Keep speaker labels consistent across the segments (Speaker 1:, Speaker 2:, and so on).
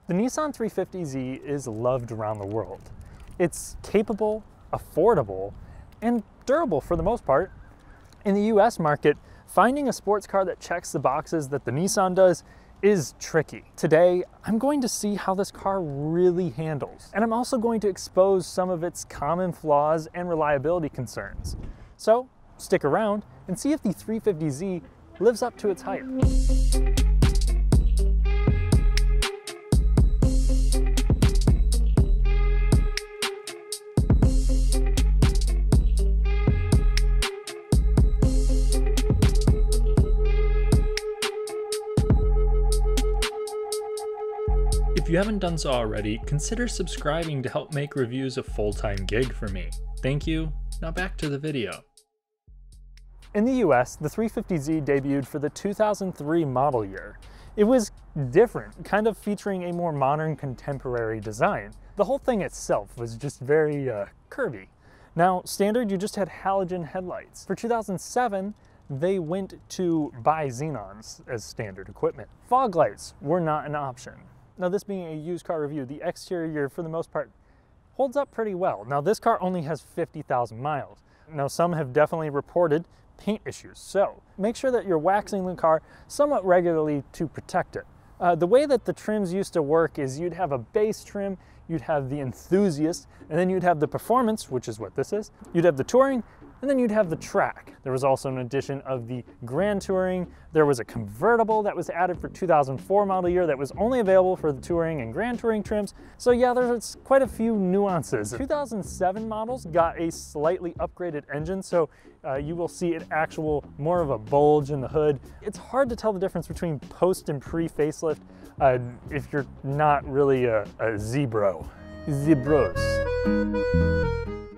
Speaker 1: The Nissan 350Z is loved around the world. It's capable, affordable, and durable for the most part. In the US market, finding a sports car that checks the boxes that the Nissan does is tricky. Today, I'm going to see how this car really handles, and I'm also going to expose some of its common flaws and reliability concerns. So, stick around and see if the 350Z lives up to its hype. If you haven't done so already, consider subscribing to help make reviews a full-time gig for me. Thank you. Now back to the video. In the US, the 350Z debuted for the 2003 model year. It was different, kind of featuring a more modern contemporary design. The whole thing itself was just very curvy. Now, standard, you just had halogen headlights. For 2007, they went to bi-xenons as standard equipment. Fog lights were not an option. Now, this being a used car review, the exterior, for the most part, holds up pretty well. Now, this car only has 50,000 miles. Now, some have definitely reported paint issues, so make sure that you're waxing the car somewhat regularly to protect it. The way that the trims used to work is you'd have a base trim, you'd have the enthusiast, and then you'd have the performance, which is what this is. You'd have the touring, and then you'd have the track. There was also an addition of the Grand Touring. There was a convertible that was added for 2004 model year that was only available for the Touring and Grand Touring trims. So yeah, there's quite a few nuances. 2007 models got a slightly upgraded engine, so you will see more of a bulge in the hood. It's hard to tell the difference between post and pre-facelift if you're not really a Zebros.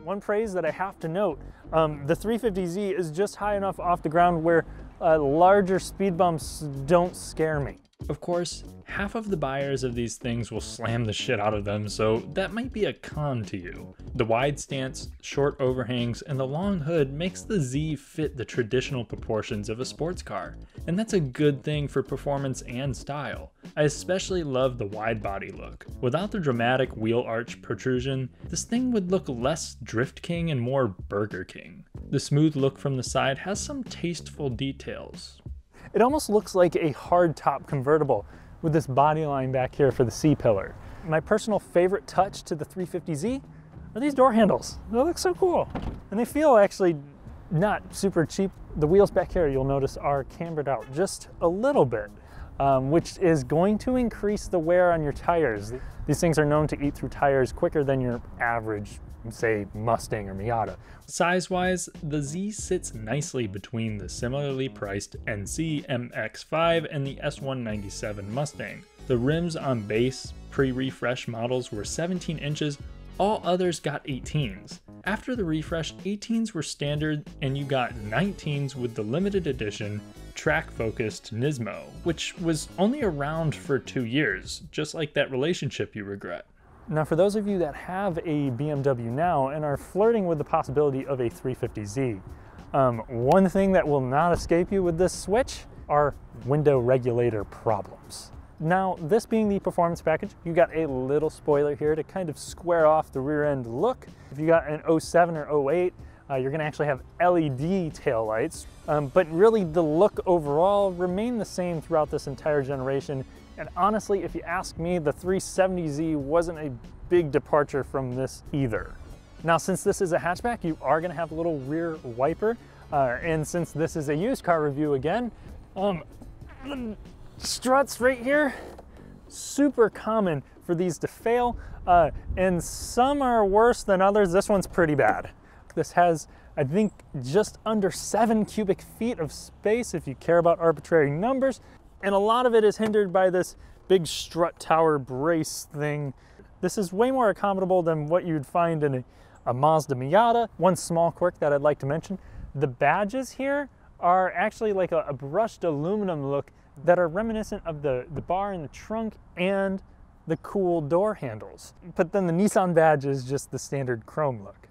Speaker 1: One praise that I have to note, the 350Z is just high enough off the ground where larger speed bumps don't scare me. Of course, half of the buyers of these things will slam the shit out of them, so that might be a con to you. The wide stance, short overhangs, and the long hood makes the Z fit the traditional proportions of a sports car, and that's a good thing for performance and style. I especially love the wide body look. Without the dramatic wheel arch protrusion, this thing would look less Drift King and more Burger King. The smooth look from the side has some tasteful details. It almost looks like a hard-top convertible with this body line back here for the C-pillar. My personal favorite touch to the 350Z are these door handles. They look so cool. And they feel actually not super cheap. The wheels back here, you'll notice, are cambered out just a little bit, which is going to increase the wear on your tires. These things are known to eat through tires quicker than your average, say, Mustang or Miata. Size-wise, the Z sits nicely between the similarly priced NC MX-5 and the S197 Mustang. The rims on base, pre-refresh models were 17 inches, all others got 18s. After the refresh, 18s were standard and you got 19s with the limited edition track-focused Nismo, which was only around for 2 years, just like that relationship you regret. Now, for those of you that have a BMW now and are flirting with the possibility of a 350Z, one thing that will not escape you with this switch are window regulator problems. Now, this being the performance package, you got a little spoiler here to kind of square off the rear end look. If you got an 07 or 08, you're gonna actually have LED taillights, but really the look overall remained the same throughout this entire generation. And honestly, if you ask me, the 370Z wasn't a big departure from this either. Now, since this is a hatchback, you are gonna have a little rear wiper. And since this is a used car review again, the struts right here, super common for these to fail. And some are worse than others. This one's pretty bad. This has, I think, just under 7 cubic feet of space if you care about arbitrary numbers. And a lot of it is hindered by this big strut tower brace thing. This is way more accommodable than what you'd find in a Mazda Miata. One small quirk that I'd like to mention, the badges here are actually like a brushed aluminum look that are reminiscent of the bar in the trunk and the cool door handles. But then the Nissan badge is just the standard chrome look.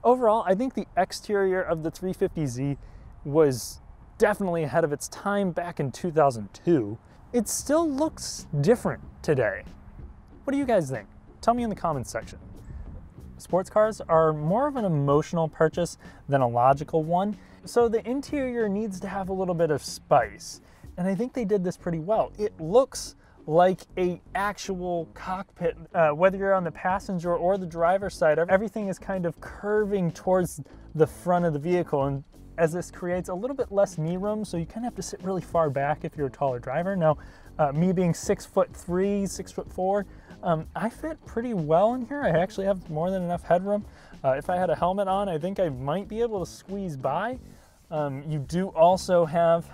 Speaker 1: Overall, I think the exterior of the 350Z was definitely ahead of its time back in 2002. It still looks different today. What do you guys think? Tell me in the comments section. Sports cars are more of an emotional purchase than a logical one, so the interior needs to have a little bit of spice, and I think they did this pretty well. It looks like a actual cockpit, whether you're on the passenger or the driver's side, everything is kind of curving towards the front of the vehicle, and as this creates a little bit less knee room, so you kind of have to sit really far back if you're a taller driver. Now, me being 6'3", 6'4", I fit pretty well in here. I actually have more than enough headroom. If I had a helmet on, I think I might be able to squeeze by. You do also have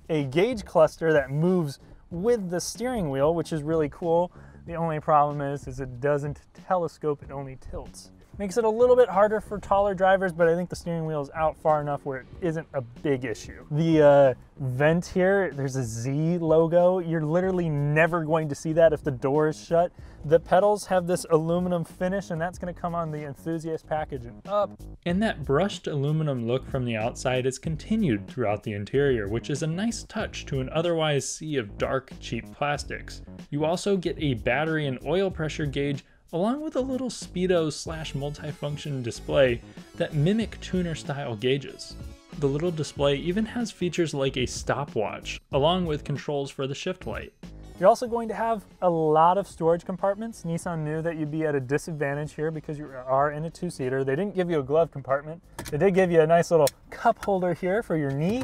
Speaker 1: a gauge cluster that moves with the steering wheel, which is really cool. The only problem is it doesn't telescope, it only tilts. Makes it a little bit harder for taller drivers, but I think the steering wheel is out far enough where it isn't a big issue. The vent here, there's a Z logo. You're literally never going to see that if the door is shut. The pedals have this aluminum finish, and that's gonna come on the enthusiast package and up.
Speaker 2: And that brushed aluminum look from the outside is continued throughout the interior, which is a nice touch to an otherwise sea of dark, cheap plastics. You also get a battery and oil pressure gauge along with a little speedo / multifunction display that mimic tuner style gauges. The little display even has features like a stopwatch, along with controls for the shift light.
Speaker 1: You're also going to have a lot of storage compartments. Nissan knew that you'd be at a disadvantage here because you are in a two-seater. They didn't give you a glove compartment. They did give you a nice little cup holder here for your knee,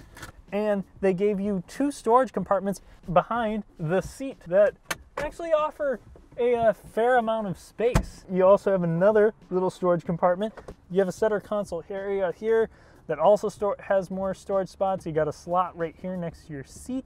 Speaker 1: and they gave you 2 storage compartments behind the seat that actually offer a fair amount of space. You also have another little storage compartment. You have a center console area here that also has more storage spots. You got a slot right here next to your seat.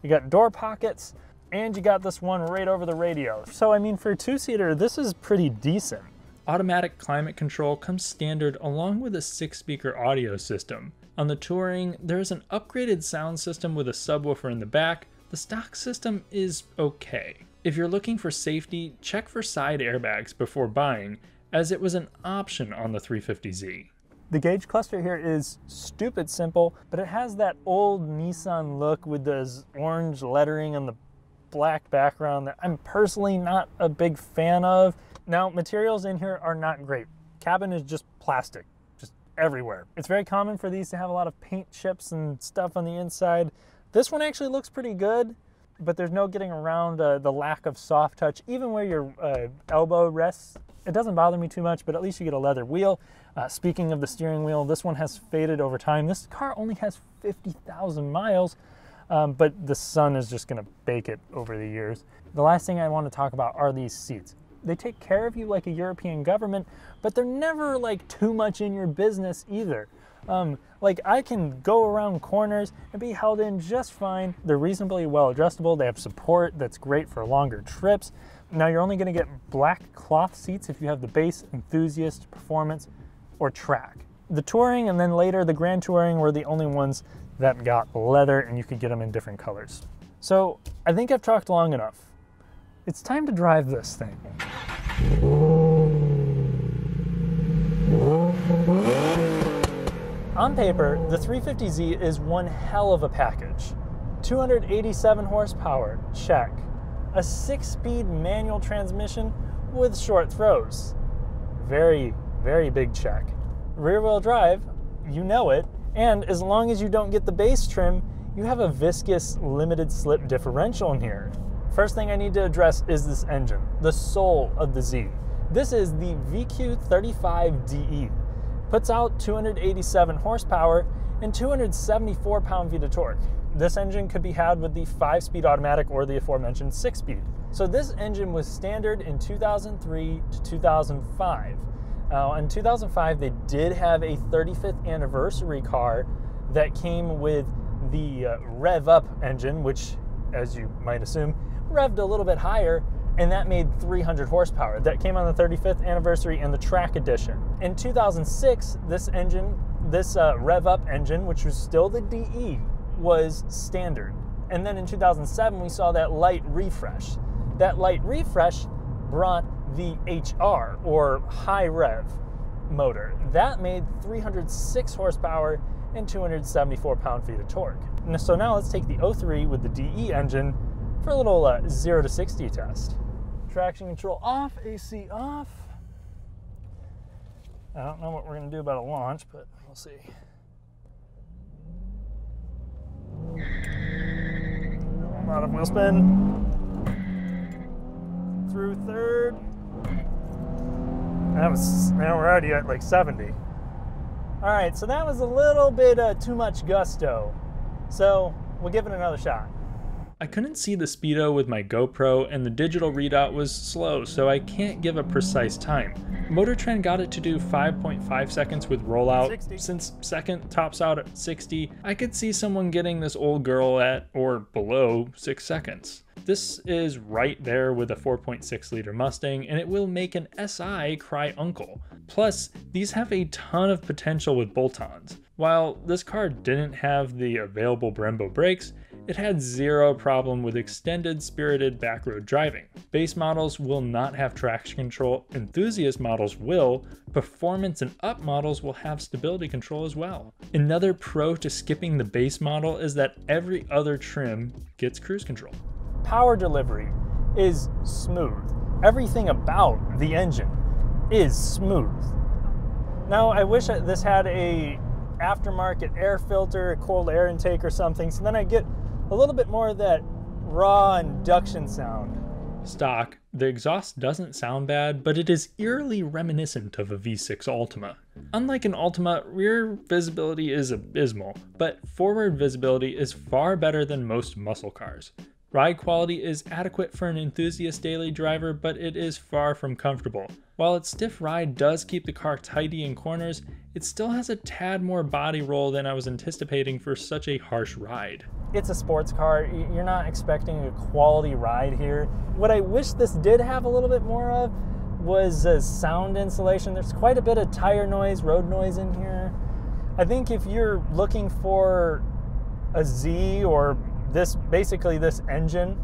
Speaker 1: You got door pockets, and you got this one right over the radio. So I mean, for a two-seater, this is pretty decent.
Speaker 2: Automatic climate control comes standard along with a 6-speaker audio system. On the Touring, there's an upgraded sound system with a subwoofer in the back. The stock system is okay. If you're looking for safety, check for side airbags before buying, as it was an option on the 350Z.
Speaker 1: The gauge cluster here is stupid simple, but it has that old Nissan look with this orange lettering on the black background that I'm personally not a big fan of. Now, materials in here are not great. Cabin is just plastic, just everywhere. It's very common for these to have a lot of paint chips and stuff on the inside. This one actually looks pretty good, but there's no getting around the lack of soft touch. Even where your elbow rests, it doesn't bother me too much, but at least you get a leather wheel. Speaking of the steering wheel, this one has faded over time. This car only has 50,000 miles, but the sun is just gonna bake it over the years. The last thing I want to talk about are these seats. They take care of you like a European government, but they're never like too much in your business either. Like I can go around corners and be held in just fine. They're reasonably well adjustable. They have support that's great for longer trips. Now you're only gonna get black cloth seats if you have the base, enthusiast, performance, or track. The Touring and then later the Grand Touring were the only ones that got leather, and you could get them in different colors. So I think I've talked long enough. It's time to drive this thing. On paper, the 350Z is one hell of a package. 287 horsepower, check. A 6-speed manual transmission with short throws. Very, very big check. Rear-wheel drive, you know it, and as long as you don't get the base trim, you have a viscous limited slip differential in here. First thing I need to address is this engine, the soul of the Z. This is the VQ35DE. Puts out 287 horsepower and 274 pound-feet of torque. This engine could be had with the 5-speed automatic or the aforementioned 6-speed. So this engine was standard in 2003 to 2005. In 2005, they did have a 35th anniversary car that came with the Rev Up engine, which, as you might assume, revved a little bit higher, and that made 300 horsepower. That came on the 35th anniversary and the track edition. In 2006, this engine, this Rev Up engine, which was still the DE, was standard. And then in 2007, we saw that light refresh. That light refresh brought the HR, or high rev motor. That made 306 horsepower and 274 pound-feet of torque. So now let's take the 03 with the DE engine for a little 0 to 60 test. Traction control off, AC off. I don't know what we're gonna do about a launch, but we'll see. A lot of wheel spin. Through third. Now we're already at like 70. All right, so that was a little bit too much gusto. So we'll give it another shot.
Speaker 2: I couldn't see the speedo with my GoPro and the digital readout was slow, so I can't give a precise time. Motor Trend got it to do 5.5 seconds with rollout.
Speaker 1: 60.
Speaker 2: Since second tops out at 60, I could see someone getting this old girl at or below 6 seconds. This is right there with a 4.6 liter Mustang, and it will make an SI cry uncle. Plus, these have a ton of potential with bolt-ons. While this car didn't have the available Brembo brakes, it had zero problem with extended spirited backroad driving. Base models will not have traction control, enthusiast models will, performance and up models will have stability control as well. Another pro to skipping the base model is that every other trim gets cruise control.
Speaker 1: Power delivery is smooth. Everything about the engine is smooth. Now, I wish this had a aftermarket air filter, a cold air intake or something, so then I get a little bit more of that raw induction sound.
Speaker 2: Stock, the exhaust doesn't sound bad, but it is eerily reminiscent of a V6 Altima. Unlike an Altima, rear visibility is abysmal, but forward visibility is far better than most muscle cars. Ride quality is adequate for an enthusiast daily driver, but it is far from comfortable. While its stiff ride does keep the car tidy in corners, it still has a tad more body roll than I was anticipating for such a harsh ride.
Speaker 1: It's a sports car. You're not expecting a quality ride here. What I wish this did have a little bit more of was a sound insulation. There's quite a bit of tire noise, road noise in here. I think if you're looking for a Z or basically this engine,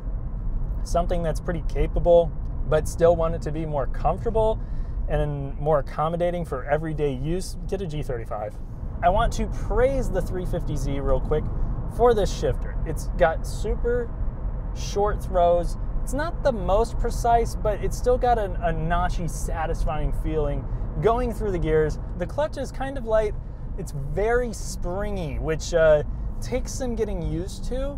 Speaker 1: something that's pretty capable, but still want it to be more comfortable and more accommodating for everyday use, get a G35. I want to praise the 350Z real quick for this shifter. It's got super short throws. It's not the most precise, but it's still got a notchy, satisfying feeling going through the gears. The clutch is kind of light. It's very springy, which takes some getting used to.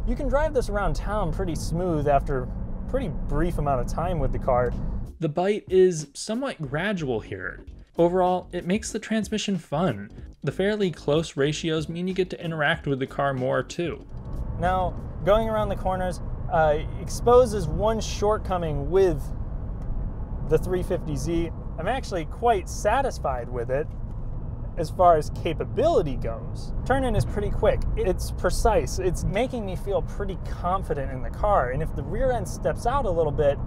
Speaker 1: You can drive this around town pretty smooth after a pretty brief amount of time with the car.
Speaker 2: The bite is somewhat gradual here. Overall, it makes the transmission fun. The fairly close ratios mean you get to interact with the car more too.
Speaker 1: Now, going around the corners exposes one shortcoming with the 350Z. I'm actually quite satisfied with it as far as capability goes. Turn-in is pretty quick. It's precise. It's making me feel pretty confident in the car. And if the rear end steps out a little bit,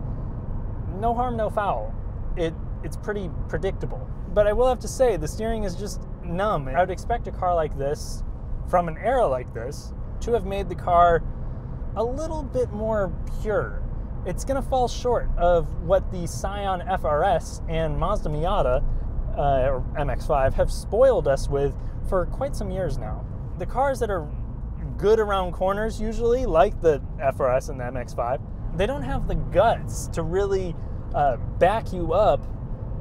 Speaker 1: no harm, no foul. It's pretty predictable. But I will have to say, the steering is just numb. I would expect a car like this, from an era like this, to have made the car a little bit more pure. It's gonna fall short of what the Scion FR-S and Mazda Miata or MX-5 have spoiled us with for quite some years now. The cars that are good around corners usually, like the FR-S and the MX-5, they don't have the guts to really back you up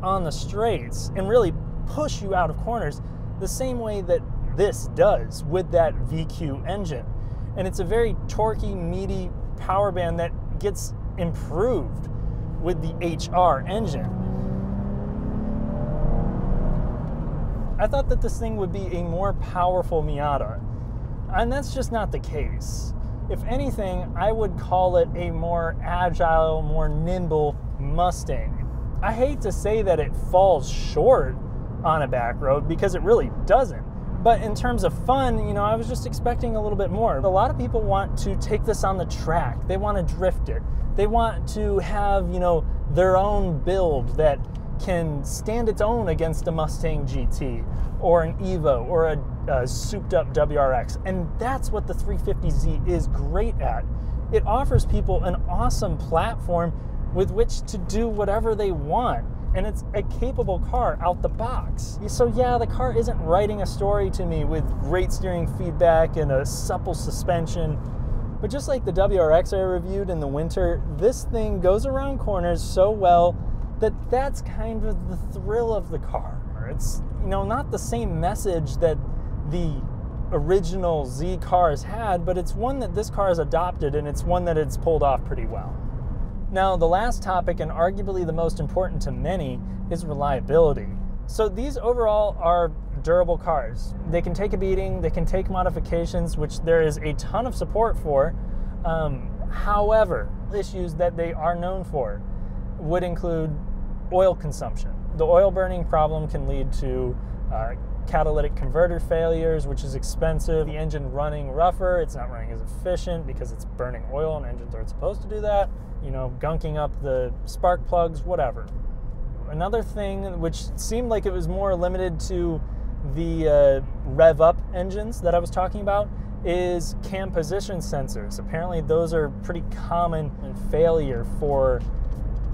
Speaker 1: on the straights and really push you out of corners the same way that this does with that VQ engine. And it's a very torquey, meaty power band that gets improved with the HR engine. I thought that this thing would be a more powerful Miata, and that's just not the case. If anything, I would call it a more agile, more nimble Mustang. I hate to say that it falls short on a back road because it really doesn't. But in terms of fun, you know, I was just expecting a little bit more. A lot of people want to take this on the track. They want to drift it. They want to have, you know, their own build that can stand its own against a Mustang GT or an Evo or a souped up WRX. And that's what the 350Z is great at. It offers people an awesome platform with which to do whatever they want. And it's a capable car out the box. So yeah, the car isn't writing a story to me with great steering feedback and a supple suspension, But just like the WRX I reviewed in the winter, this thing goes around corners so well that that's kind of the thrill of the car. It's, you know, not the same message that the original Z cars had, but it's one that this car has adopted, and it's one that it's pulled off pretty well. Now, the last topic, and arguably the most important to many, is reliability. So these overall are durable cars. They can take a beating, they can take modifications, which there is a ton of support for. However, issues that they are known for would include oil consumption. The oil burning problem can lead to catalytic converter failures, which is expensive. The engine running rougher, it's not running as efficient because it's burning oil, and engines aren't supposed to do that. You know, gunking up the spark plugs, whatever. Another thing, which seemed like it was more limited to the rev up engines that I was talking about, is cam position sensors. Apparently those are pretty common in failure for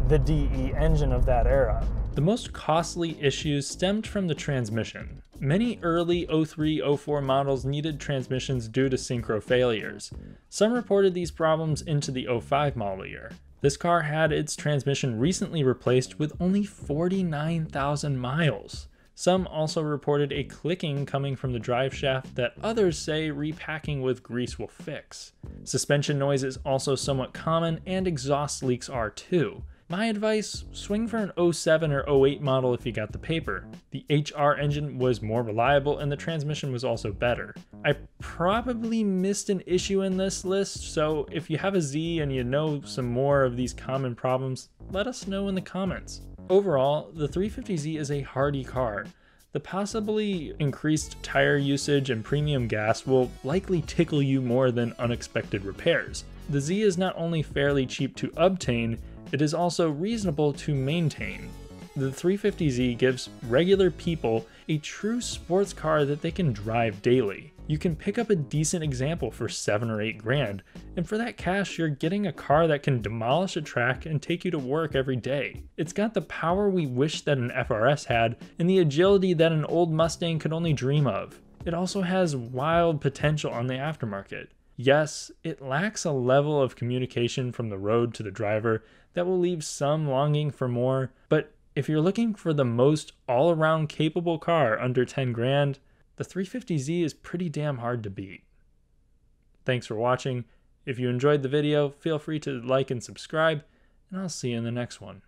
Speaker 1: the DE engine of that era.
Speaker 2: The most costly issues stemmed from the transmission. Many early 03-04 models needed transmissions due to synchro failures. Some reported these problems into the 05 model year. This car had its transmission recently replaced with only 49,000 miles. Some also reported a clicking coming from the drive shaft that others say repacking with grease will fix. Suspension noise is also somewhat common, and exhaust leaks are too. My advice, swing for an 07 or 08 model if you got the paper. The HR engine was more reliable and the transmission was also better. I probably missed an issue in this list, so if you have a Z and you know some more of these common problems, let us know in the comments. Overall, the 350Z is a hardy car. The possibly increased tire usage and premium gas will likely tickle you more than unexpected repairs. The Z is not only fairly cheap to obtain, it is also reasonable to maintain. The 350Z gives regular people a true sports car that they can drive daily. You can pick up a decent example for 7 or 8 grand, and for that cash you're getting a car that can demolish a track and take you to work every day. It's got the power we wish that an FR-S had, and the agility that an old Mustang could only dream of. It also has wild potential on the aftermarket. Yes, it lacks a level of communication from the road to the driver that will leave some longing for more, but if you're looking for the most all-around capable car under 10 grand, the 350Z is pretty damn hard to beat. Thanks for watching. If you enjoyed the video, feel free to like and subscribe, and I'll see you in the next one.